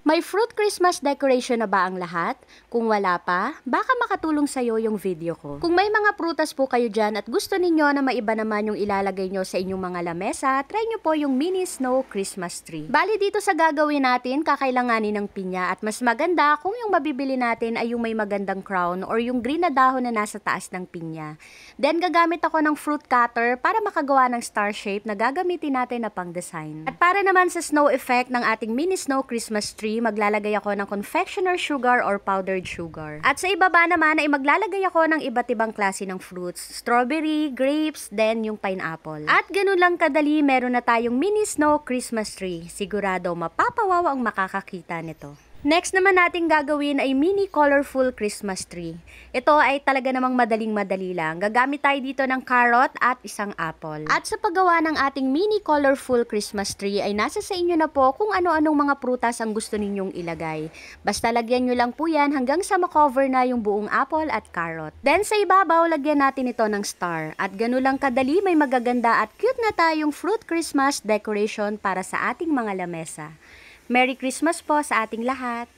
May fruit Christmas decoration na ba ang lahat? Kung wala pa, baka makatulong sa'yo yung video ko. Kung may mga prutas po kayo dyan at gusto ninyo na maiba naman yung ilalagay nyo sa inyong mga lamesa, try nyo po yung mini snow Christmas tree. Bali dito sa gagawin natin, kakailanganin ng pinya at mas maganda kung yung mabibili natin ay yung may magandang crown or yung green na dahon na nasa taas ng pinya. Then gagamit ako ng fruit cutter para makagawa ng star shape na gagamitin natin na pang design. At para naman sa snow effect ng ating mini snow Christmas tree, maglalagay ako ng confectioner sugar or powdered sugar. At sa ibaba naman ay maglalagay ako ng iba't ibang klase ng fruits. Strawberry, grapes, then yung pineapple. At ganun lang kadali, meron na tayong mini snow Christmas tree. Sigurado mapapawaw ang makakakita nito. Next naman natin gagawin ay mini colorful Christmas tree. Ito ay talaga namang madaling-madali lang. Gagamit tayo dito ng carrot at isang apple. At sa paggawa ng ating mini colorful Christmas tree ay nasa sa inyo na po kung ano-anong mga prutas ang gusto ninyong ilagay. Basta lagyan nyo lang po yan hanggang sa makover na yung buong apple at carrot. Then sa ibabaw, lagyan natin ito ng star. At ganun lang kadali, may magaganda at cute na tayong fruit Christmas decoration para sa ating mga lamesa. Merry Christmas po sa ating lahat!